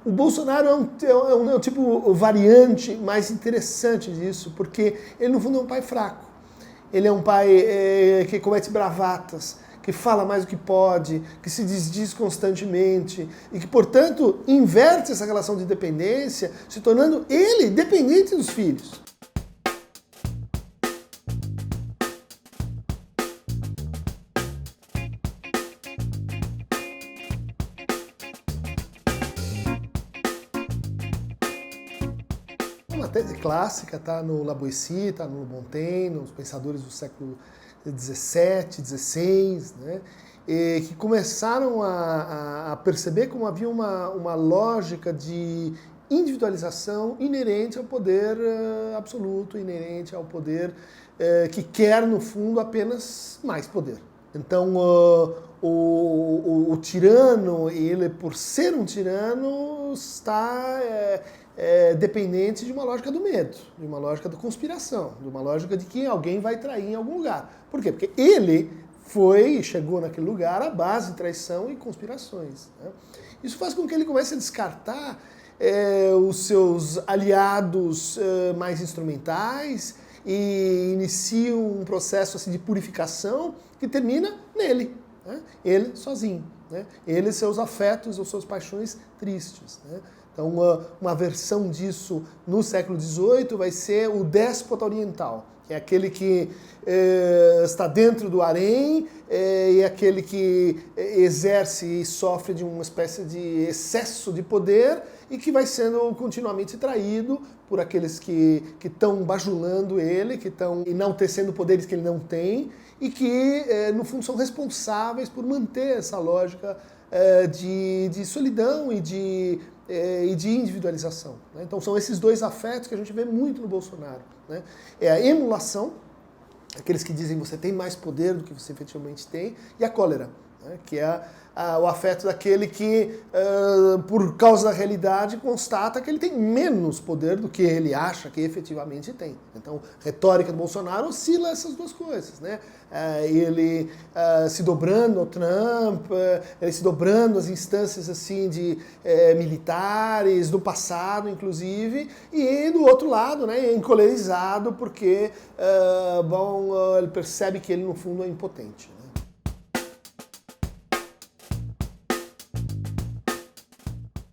O Bolsonaro é um tipo variante mais interessante disso, porque ele no fundo é um pai fraco. Ele é um pai que comete bravatas, que fala mais do que pode, que se desdiz constantemente e que, portanto, inverte essa relação de dependência, se tornando ele dependente dos filhos. Uma tese clássica, está no La Boétie, está no Montaigne, nos pensadores do século XVII, XVI, né? Que começaram a perceber como havia uma lógica de individualização inerente ao poder absoluto, inerente ao poder que quer, no fundo, apenas mais poder. Então, o tirano, ele, por ser um tirano, está dependente de uma lógica do medo, de uma lógica da conspiração, de uma lógica de que alguém vai trair em algum lugar. Por quê? Porque ele chegou naquele lugar à base de traição e conspirações, né? Isso faz com que ele comece a descartar os seus aliados mais instrumentais e inicie um processo assim, de purificação que termina nele, né? Ele sozinho, né? Ele, seus afetos ou suas paixões tristes, né? Então, uma versão disso no século XVIII vai ser o déspota oriental, que é aquele que está dentro do harém e aquele que exerce e sofre de uma espécie de excesso de poder e que vai sendo continuamente traído por aqueles que estão bajulando ele, que estão enaltecendo poderes que ele não tem e que, no fundo, são responsáveis por manter essa lógica de solidão e de individualização, né? Então são esses dois afetos que a gente vê muito no Bolsonaro, né? É a emulação, aqueles que dizem que você tem mais poder do que você efetivamente tem, e a cólera, né? Que é o afeto daquele que, por causa da realidade, constata que ele tem menos poder do que ele acha que efetivamente tem. Então, a retórica do Bolsonaro oscila essas duas coisas, né? Ele se dobrando ao Trump, ele se dobrando às instâncias assim de militares, do passado, inclusive, e do outro lado, né, encolerizado porque ele percebe que ele, no fundo, é impotente.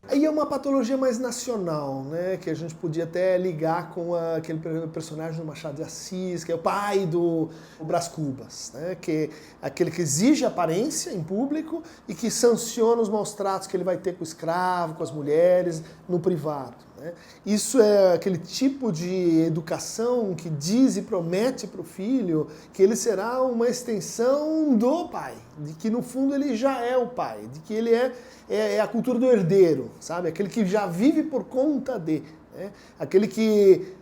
Aí é uma patologia mais nacional, né, que a gente podia até ligar com aquele personagem do Machado de Assis, que é o pai do Brás Cubas, né, que é aquele que exige aparência em público e que sanciona os maus tratos que ele vai ter com o escravo, com as mulheres, no privado, né. Isso é aquele tipo de educação que diz e promete para o filho que ele será uma extensão do pai, de que no fundo ele já é o pai, de que ele é a cultura do herdeiro, sabe? Aquele que já vive por conta de, né? Aquele que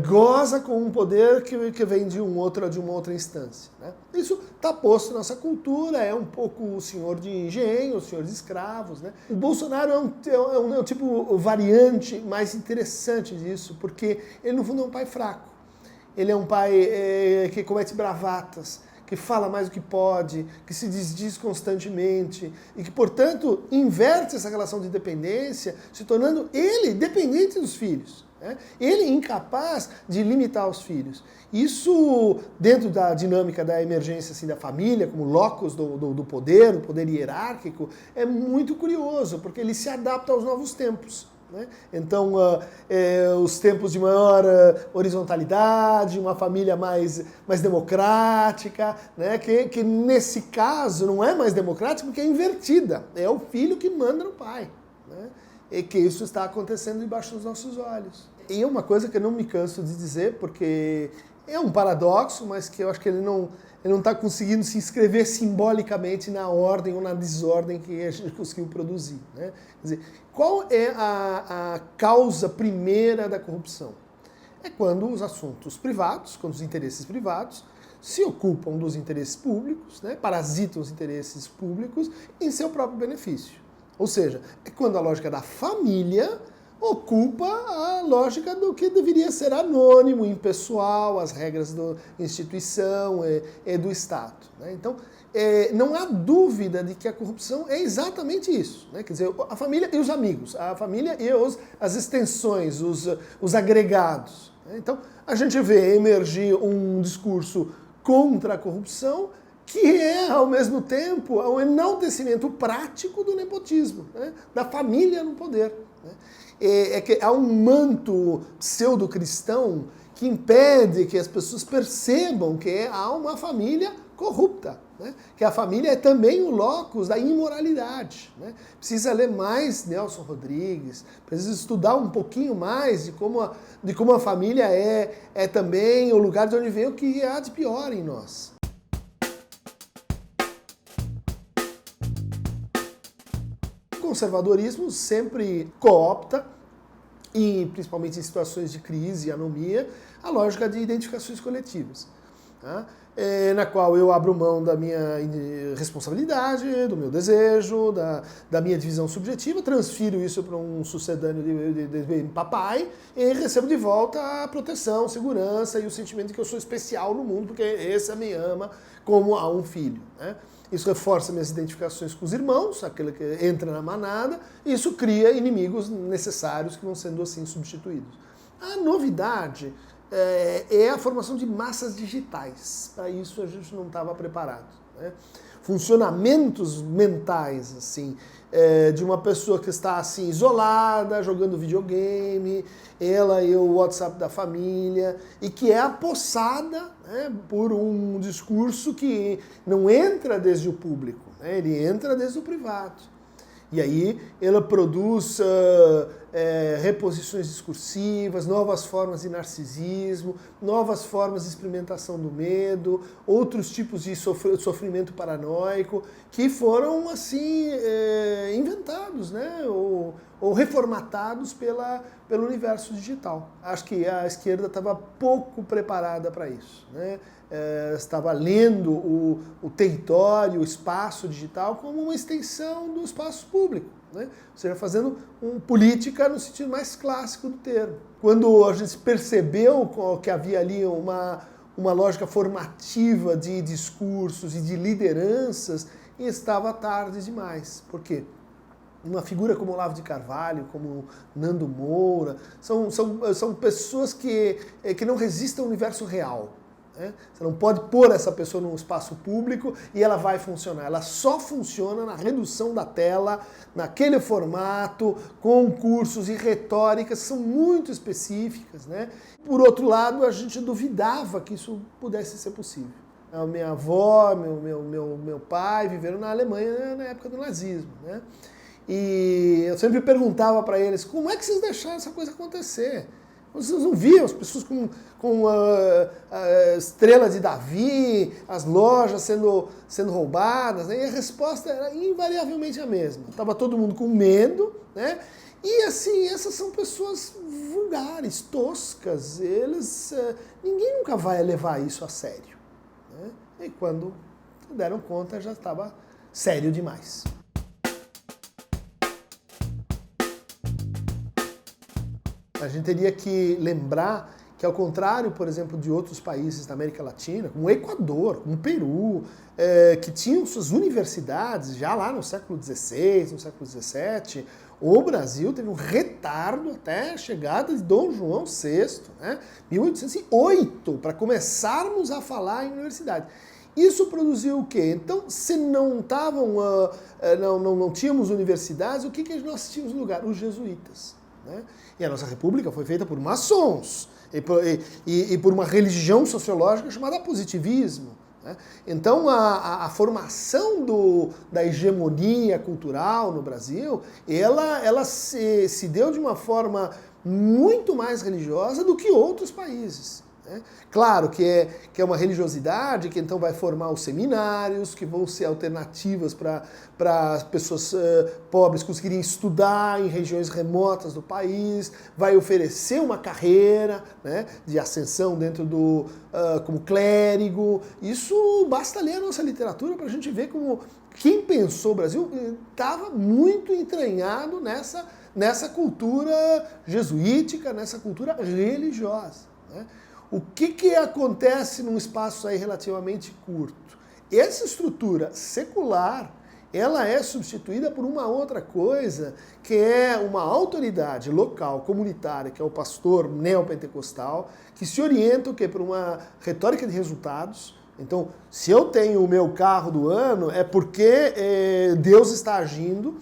goza com um poder que vem de uma outra instância, né? Isso está posto na nossa cultura, é um pouco o senhor de engenho, o senhor de escravos, né? O Bolsonaro é um tipo variante mais interessante disso, porque ele no fundo é um pai fraco. Ele é um pai que comete bravatas, que fala mais do que pode, que se desdiz constantemente e que, portanto, inverte essa relação de dependência, se tornando ele dependente dos filhos, né? Ele incapaz de limitar os filhos. Isso, dentro da dinâmica da emergência assim, da família, como locus do poder, do poder hierárquico, é muito curioso, porque ele se adapta aos novos tempos, né? Então, os tempos de maior horizontalidade, uma família mais democrática, né? Que nesse caso não é mais democrática porque é invertida. É o filho que manda no pai, né? E que isso está acontecendo debaixo dos nossos olhos. E é uma coisa que eu não me canso de dizer, porque é um paradoxo, mas que eu acho que ele não está conseguindo se inscrever simbolicamente na ordem ou na desordem que a gente conseguiu produzir, né? Quer dizer, qual é a causa primeira da corrupção? É quando os assuntos privados, quando os interesses privados se ocupam dos interesses públicos, né, parasitam os interesses públicos em seu próprio benefício. Ou seja, é quando a lógica da família ocupa a lógica do que deveria ser anônimo, impessoal, as regras da instituição e do Estado. Né? Então, não há dúvida de que a corrupção é exatamente isso. Né? Quer dizer, a família e os amigos, a família e as extensões, os agregados. Né? Então, a gente vê emergir um discurso contra a corrupção que é, ao mesmo tempo, o enaltecimento prático do nepotismo, né? Da família no poder. Né? Que há um manto pseudo-cristão que impede que as pessoas percebam que há uma família corrupta, né? Que a família é também o locus da imoralidade. Né? Precisa ler mais Nelson Rodrigues, precisa estudar um pouquinho mais de como a família é também o lugar de onde vem o que há de pior em nós. O conservadorismo sempre coopta, e principalmente em situações de crise e anomia, a lógica de identificações coletivas, tá? Na qual eu abro mão da minha responsabilidade, do meu desejo, da minha divisão subjetiva, transfiro isso para um sucedâneo de papai e recebo de volta a proteção, segurança e o sentimento de que eu sou especial no mundo, porque esse me ama como a um filho. Né? Isso reforça minhas identificações com os irmãos, aquele que entra na manada, e isso cria inimigos necessários que vão sendo assim substituídos. A novidade é a formação de massas digitais. Para isso a gente não estava preparado. Né? Funcionamentos mentais, assim, de uma pessoa que está assim isolada, jogando videogame, ela e o WhatsApp da família, e que é apossada, né, por um discurso que não entra desde o público, né, ele entra desde o privado. E aí ela produz reposições discursivas, novas formas de narcisismo, novas formas de experimentação do medo, outros tipos de sofrimento paranoico que foram assim inventados, né? ou reformatados pelo universo digital. Acho que a esquerda estava pouco preparada para isso, né? Estava lendo o território, o espaço digital como uma extensão do espaço público, né? Ou seja, fazendo política no sentido mais clássico do termo. Quando a gente percebeu que havia ali uma lógica formativa de discursos e de lideranças, estava tarde demais. Por quê? Uma figura como Olavo de Carvalho, como Nando Moura, são pessoas que não resistem ao universo real. Né? Você não pode pôr essa pessoa num espaço público e ela vai funcionar. Ela só funciona na redução da tela, naquele formato, com cursos e retóricas que são muito específicas. Né? Por outro lado, a gente duvidava que isso pudesse ser possível. A minha avó, meu pai viveram na Alemanha na época do nazismo. Né? E eu sempre perguntava para eles, como é que vocês deixaram essa coisa acontecer? Vocês não viam as pessoas com a estrela de Davi, as lojas sendo roubadas, né? E a resposta era invariavelmente a mesma. Estava todo mundo com medo, né? E assim, essas são pessoas vulgares, toscas, ninguém nunca vai levar isso a sério. Né? E quando deram conta já estava sério demais. A gente teria que lembrar que, ao contrário, por exemplo, de outros países da América Latina, como o Equador, como o Peru, que tinham suas universidades já lá no século XVI, no século XVII, o Brasil teve um retardo até a chegada de Dom João VI, né? 1808, para começarmos a falar em universidade. Isso produziu o quê? Então, se não tínhamos universidades, o que nós tínhamos no lugar? Os jesuítas. Né? E a nossa república foi feita por maçons e por uma religião sociológica chamada positivismo. Né? Então a formação da hegemonia cultural no Brasil, ela se deu de uma forma muito mais religiosa do que outros países. Né? Claro que é uma religiosidade que então vai formar os seminários, que vão ser alternativas para as pessoas pobres conseguirem estudar em regiões remotas do país, vai oferecer uma carreira, né, de ascensão dentro como clérigo. Isso basta ler a nossa literatura para a gente ver como quem pensou o Brasil estava muito entranhado nessa cultura jesuítica, nessa cultura religiosa. Né? O que acontece num espaço aí relativamente curto? Essa estrutura secular, ela é substituída por uma outra coisa, que é uma autoridade local, comunitária, que é o pastor neopentecostal, que se orienta por uma retórica de resultados. Então, se eu tenho o meu carro do ano, é porque Deus está agindo.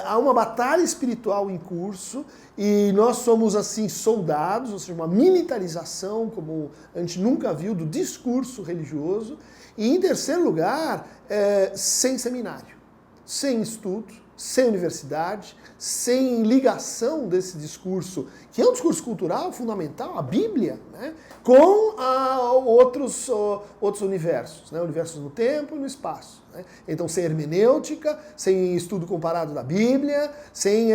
Há uma batalha espiritual em curso e nós somos assim soldados, ou seja, uma militarização como a gente nunca viu do discurso religioso. E em terceiro lugar, sem seminário, sem estudo, sem universidade, sem ligação desse discurso, que é um discurso cultural fundamental, a Bíblia, né, com outros universos, né, universos no tempo e no espaço. Né? Então, sem hermenêutica, sem estudo comparado da Bíblia, sem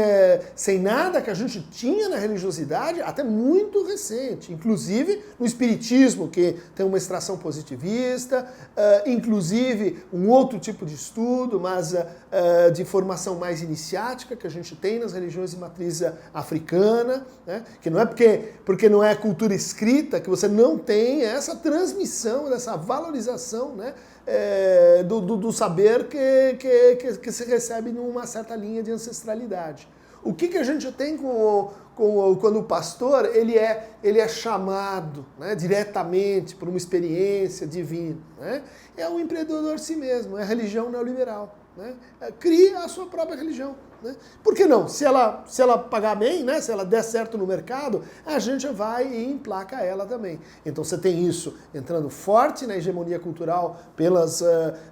nada que a gente tinha na religiosidade até muito recente, inclusive no espiritismo, que tem uma extração positivista, inclusive um outro tipo de estudo, mas de formação mais iniciática, que a gente tem nas religiões de matriz africana, né? Que não é porque não é cultura escrita que você não tem essa transmissão, essa valorização, né? Do saber que se recebe numa certa linha de ancestralidade. O que a gente tem quando o pastor ele é chamado, né, diretamente por uma experiência divina? Né? É o empreendedor si mesmo, é a religião neoliberal. Né? Cria a sua própria religião. Né? Por que não? Se ela pagar bem, né? Se ela der certo no mercado, a gente vai e emplaca ela também. Então você tem isso entrando forte na hegemonia cultural pelas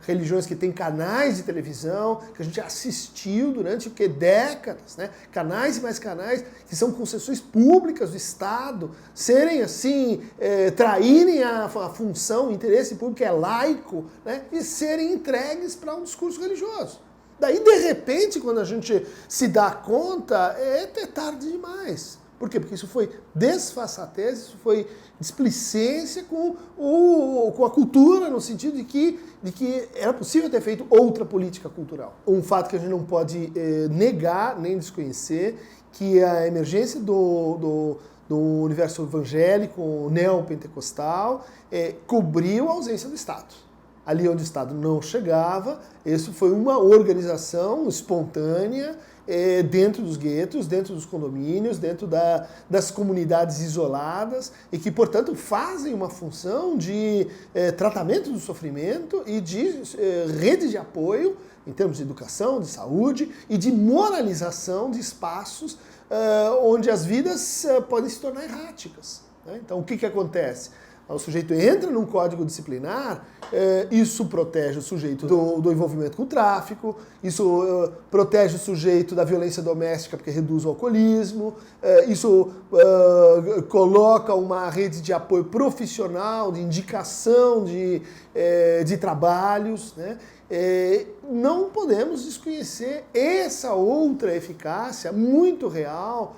religiões que têm canais de televisão, que a gente assistiu durante décadas, né? Canais e mais canais que são concessões públicas do Estado, serem assim, traírem a função, o interesse público que é laico, né? E serem entregues para um discurso religioso. Daí, de repente, quando a gente se dá conta, é tarde demais. Por quê? Porque isso foi desfaçatez, isso foi displicência com a cultura, no sentido de que era possível ter feito outra política cultural. Um fato que a gente não pode negar nem desconhecer, que a emergência do universo evangélico neopentecostal cobriu a ausência do Estado. Ali onde o Estado não chegava, isso foi uma organização espontânea dentro dos guetos, dentro dos condomínios, dentro das comunidades isoladas e que, portanto, fazem uma função de tratamento do sofrimento e de rede de apoio em termos de educação, de saúde e de moralização de espaços onde as vidas podem se tornar erráticas. Né? Então, o que acontece? O sujeito entra num código disciplinar, isso protege o sujeito do envolvimento com o tráfico, isso protege o sujeito da violência doméstica porque reduz o alcoolismo, isso coloca uma rede de apoio profissional, de indicação de trabalhos, né? Não podemos desconhecer essa outra eficácia muito real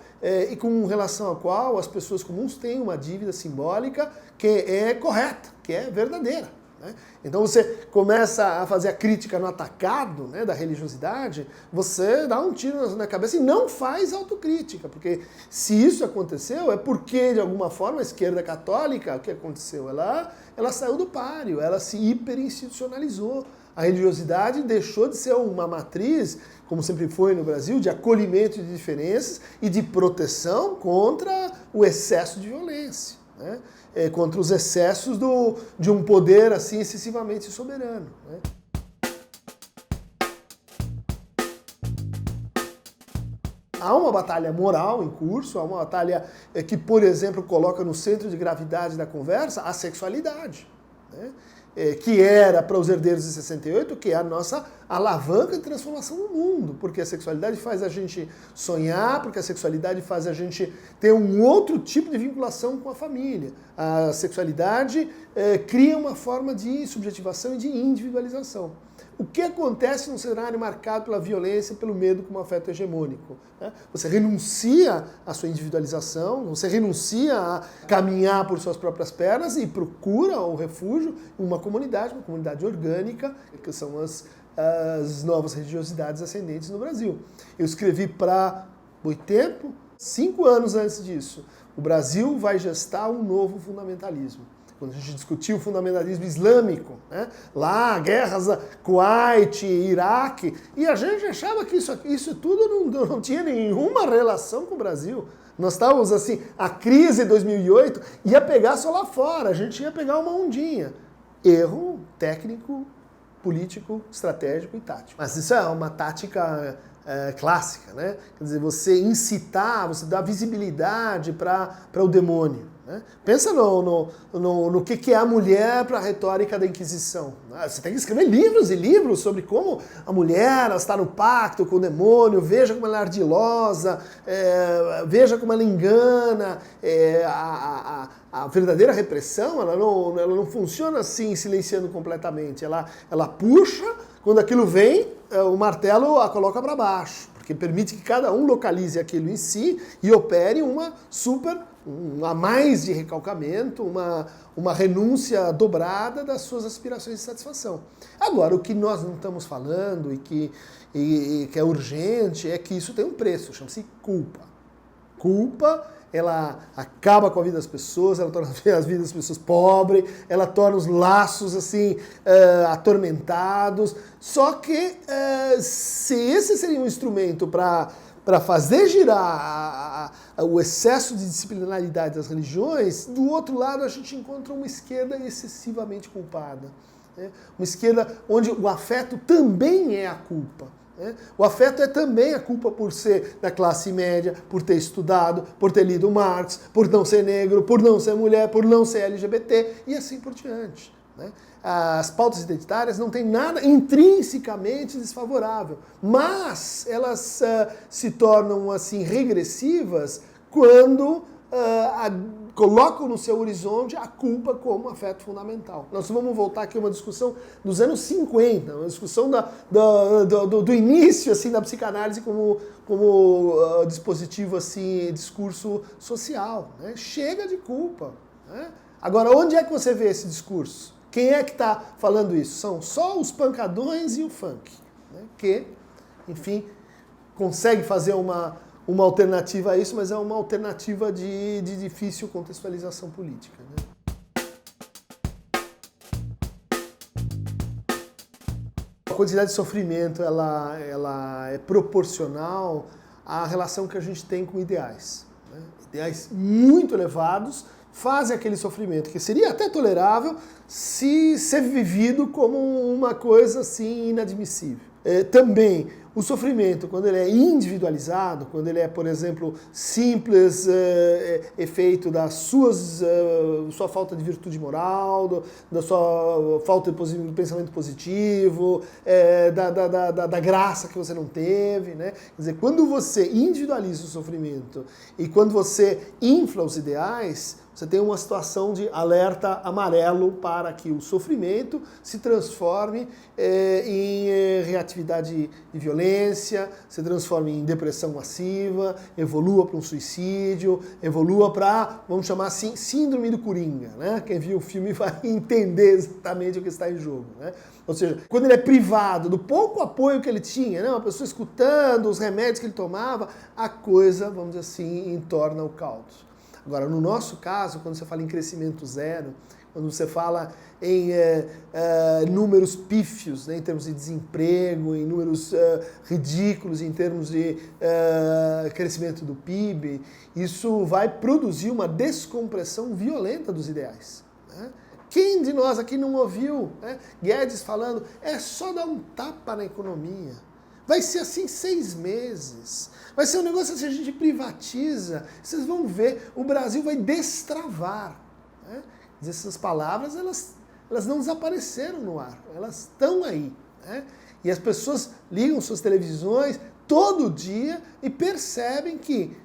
e com relação à qual as pessoas comuns têm uma dívida simbólica que é correta, que é verdadeira. Né? Então você começa a fazer a crítica no atacado, né, da religiosidade, você dá um tiro na cabeça e não faz autocrítica, porque se isso aconteceu é porque, de alguma forma, a esquerda católica, o que aconteceu? Ela saiu do páreo, ela se hiperinstitucionalizou. A religiosidade deixou de ser uma matriz, como sempre foi no Brasil, de acolhimento de diferenças e de proteção contra o excesso de violência, né? Contra os excessos de um poder assim excessivamente soberano. Né? Há uma batalha moral em curso, há uma batalha que, por exemplo, coloca no centro de gravidade da conversa a sexualidade, né? Que era para os herdeiros de 68, que é a nossa alavanca de transformação no mundo, porque a sexualidade faz a gente sonhar, porque a sexualidade faz a gente ter um outro tipo de vinculação com a família. A sexualidade cria uma forma de subjetivação e de individualização. O que acontece num cenário marcado pela violência, pelo medo como afeto hegemônico? Né? Você renuncia à sua individualização, você renuncia a caminhar por suas próprias pernas e procura o refúgio em uma comunidade orgânica, que são as as novas religiosidades ascendentes no Brasil. Eu escrevi para Boitempo, 5 anos antes disso. O Brasil vai gestar um novo fundamentalismo. Quando a gente discutiu o fundamentalismo islâmico, né? Lá, guerras Kuwait, Iraque, e a gente achava que isso tudo não tinha nenhuma relação com o Brasil. Nós estávamos assim, a crise de 2008 ia pegar só lá fora, a gente ia pegar uma ondinha. Erro técnico, político, estratégico e tático. Mas isso é uma tática clássica, né? Quer dizer, você incitar, você dar visibilidade para o demônio. Né? Pensa no que é a mulher para a retórica da Inquisição. Você tem que escrever livros e livros sobre como a mulher está no pacto com o demônio, veja como ela é ardilosa, veja como ela engana. A verdadeira repressão ela não funciona assim, silenciando completamente. Ela puxa, quando aquilo vem, o martelo a coloca para baixo, porque permite que cada um localize aquilo em si e opere a mais de recalcamento, uma renúncia dobrada das suas aspirações de satisfação. Agora, o que nós não estamos falando e que é urgente é que isso tem um preço, chama-se culpa. Culpa, ela acaba com a vida das pessoas, ela torna as vidas das pessoas pobres, ela torna os laços assim atormentados. Só que se esse seria um instrumento para fazer girar o excesso de disciplinaridade das religiões, do outro lado a gente encontra uma esquerda excessivamente culpada. Né? Uma esquerda onde o afeto também é a culpa. Né? O afeto é também a culpa por ser da classe média, por ter estudado, por ter lido Marx, por não ser negro, por não ser mulher, por não ser LGBT e assim por diante. Né? As pautas identitárias não têm nada intrinsecamente desfavorável, mas elas se tornam assim regressivas quando colocam no seu horizonte a culpa como afeto fundamental. Nós vamos voltar aqui a uma discussão dos anos 50, uma discussão do início assim, da psicanálise como dispositivo, assim, discurso social. Né? Chega de culpa. Né? Agora, onde é que você vê esse discurso? Quem é que está falando isso? São só os pancadões e o funk, né? Que, enfim, consegue fazer uma alternativa a isso, mas é uma alternativa de difícil contextualização política. Né? A quantidade de sofrimento ela é proporcional à relação que a gente tem com ideais. Né? Ideais muito elevados fazem aquele sofrimento que seria até tolerável se ser vivido como uma coisa assim inadmissível. Também o sofrimento, quando ele é individualizado, quando ele é, por exemplo, simples efeito da sua falta de virtude moral, da sua falta de pensamento positivo, da graça que você não teve, né? Quer dizer, quando você individualiza o sofrimento e quando você infla os ideais, você tem uma situação de alerta amarelo para que o sofrimento se transforme em reatividade e violência, se transforme em depressão massiva, evolua para um suicídio, evolua para, vamos chamar assim, síndrome do Coringa. Né? Quem viu o filme vai entender exatamente o que está em jogo. Né? Ou seja, quando ele é privado do pouco apoio que ele tinha, né? Uma pessoa escutando os remédios que ele tomava, a coisa, vamos dizer assim, entorna o caldo. Agora, no nosso caso, quando você fala em crescimento zero, quando você fala em números pífios, né, em termos de desemprego, em números ridículos, em termos de crescimento do PIB, isso vai produzir uma descompressão violenta dos ideais. Né? Quem de nós aqui não ouviu, né, Guedes falando, é só dar um tapa na economia? Vai ser assim 6 meses. Vai ser um negócio assim, a gente privatiza. Vocês vão ver, o Brasil vai destravar. Né? Essas palavras, elas não desapareceram no ar. Elas estão aí. Né? E as pessoas ligam suas televisões todo dia e percebem que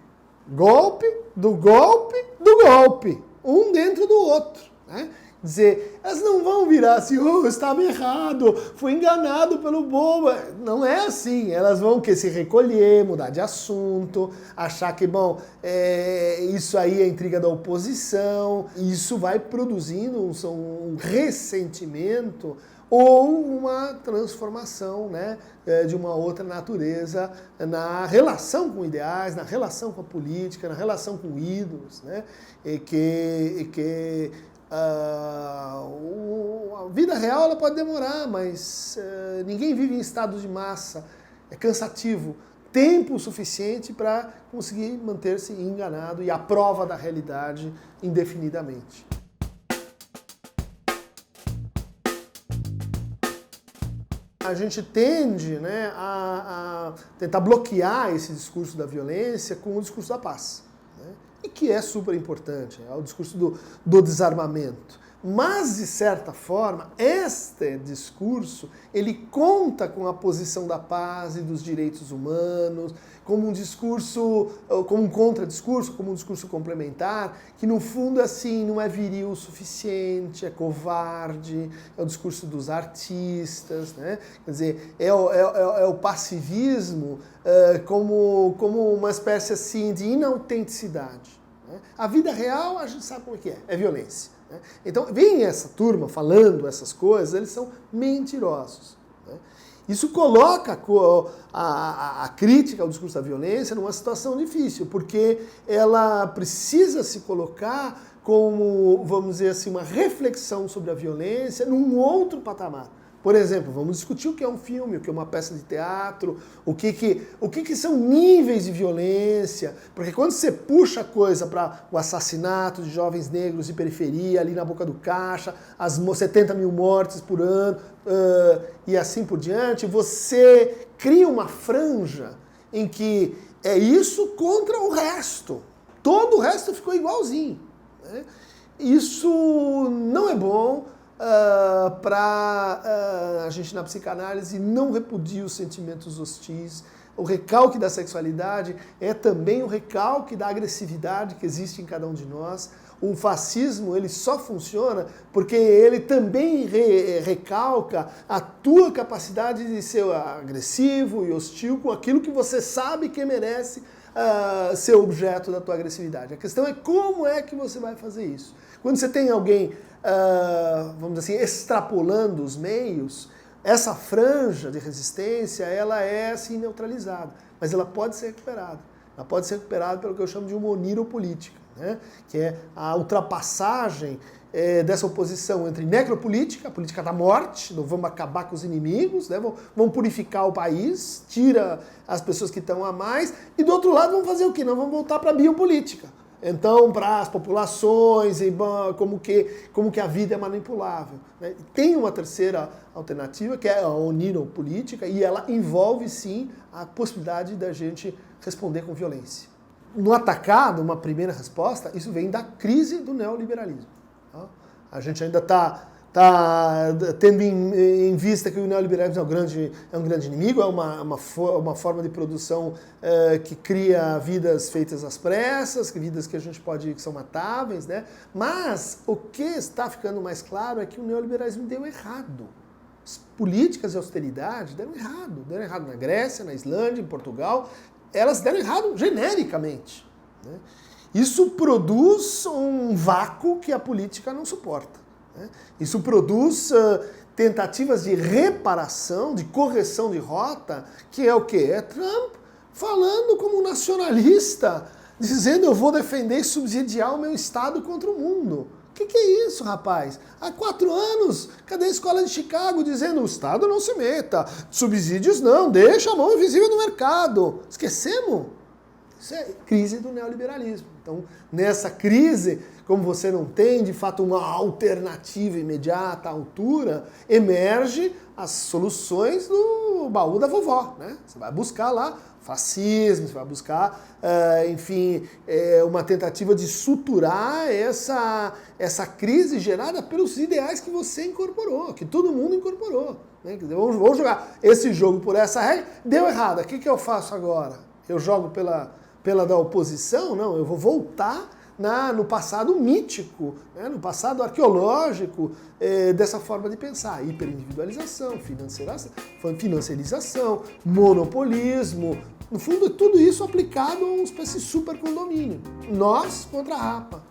golpe, do golpe, do golpe. Um dentro do outro. Né? Dizer, elas não vão virar assim, eu estava errado, fui enganado pelo bobo. Não é assim. Elas vão se recolher, mudar de assunto, achar que, bom, isso aí é intriga da oposição. Isso vai produzindo um ressentimento, ou uma transformação, né, de uma outra natureza na relação com ideais, na relação com a política, na relação com ídolos, né, a vida real ela pode demorar, mas ninguém vive em estado de massa, é cansativo, tempo suficiente para conseguir manter-se enganado e à prova da realidade indefinidamente. A gente tende, né, a tentar bloquear esse discurso da violência com o discurso da paz, né, e que é super importante, é o discurso do desarmamento. Mas, de certa forma, este discurso, ele conta com a posição da paz e dos direitos humanos, como um discurso, como um contradiscurso, como um discurso complementar, que no fundo, assim, não é viril o suficiente, é covarde, é o discurso dos artistas, né? Quer dizer, é o passivismo como uma espécie, assim, de inautenticidade, né? A vida real, a gente sabe como é violência. Então, vem essa turma falando essas coisas, eles são mentirosos, né? Isso coloca a crítica ao discurso da violência numa situação difícil, porque ela precisa se colocar como, vamos dizer assim, uma reflexão sobre a violência num outro patamar. Por exemplo, vamos discutir o que é um filme, o que é uma peça de teatro, o que são níveis de violência, porque quando você puxa a coisa para o assassinato de jovens negros de periferia, ali na boca do caixa, as 70 mil mortes por ano e assim por diante, você cria uma franja em que é isso contra o resto. Todo o resto ficou igualzinho, né? Isso não é bom. Para a gente na psicanálise não repudia os sentimentos hostis. O recalque da sexualidade é também o recalque da agressividade que existe em cada um de nós. O fascismo ele só funciona porque ele também recalca a tua capacidade de ser agressivo e hostil com aquilo que você sabe que merece ser objeto da tua agressividade. A questão é como é que você vai fazer isso. Quando você tem alguém, vamos dizer assim, extrapolando os meios, essa franja de resistência, ela é assim neutralizada, mas ela pode ser recuperada. Ela pode ser recuperada pelo que eu chamo de uma oneiropolítica, né? Que é a ultrapassagem dessa oposição entre necropolítica, a política da morte, não vamos acabar com os inimigos, né? Vamos purificar o país, tira as pessoas que estão a mais, e do outro lado vamos fazer o quê? Nós vamos voltar para a biopolítica. Então, para as populações, como que a vida é manipulável, né? Tem uma terceira alternativa, que é a oneiropolítica, e ela envolve, sim, a possibilidade da gente responder com violência. No atacado, uma primeira resposta, isso vem da crise do neoliberalismo. Tá? A gente ainda está tendo em vista que o neoliberalismo é um grande inimigo, é uma forma de produção que cria vidas feitas às pressas, vidas que são matáveis, né? Mas o que está ficando mais claro é que o neoliberalismo deu errado. As políticas de austeridade deram errado na Grécia, na Islândia, em Portugal, elas deram errado genericamente, né? Isso produz um vácuo que a política não suporta. Isso produz tentativas de reparação, de correção de rota, que é o quê? É Trump falando como um nacionalista, dizendo eu vou defender e subsidiar o meu Estado contra o mundo. O que é isso, rapaz? Há 4 anos, cadê a escola de Chicago dizendo o Estado não se meta, subsídios não, deixa a mão invisível no mercado. Esquecemos? Isso é crise do neoliberalismo. Então, nessa crise, como você não tem, de fato, uma alternativa imediata à altura, emerge as soluções do baú da vovó, né? Você vai buscar lá fascismo, você vai buscar, uma tentativa de suturar essa crise gerada pelos ideais que você incorporou, que todo mundo incorporou, né? Vamos jogar esse jogo por essa regra, deu errado, o que eu faço agora? Eu jogo pela da oposição? Não, eu vou voltar no passado mítico, né, no passado arqueológico dessa forma de pensar. Hiperindividualização, financiarização, monopolismo, no fundo tudo isso aplicado a uma espécie de supercondomínio. Nós contra a rapa.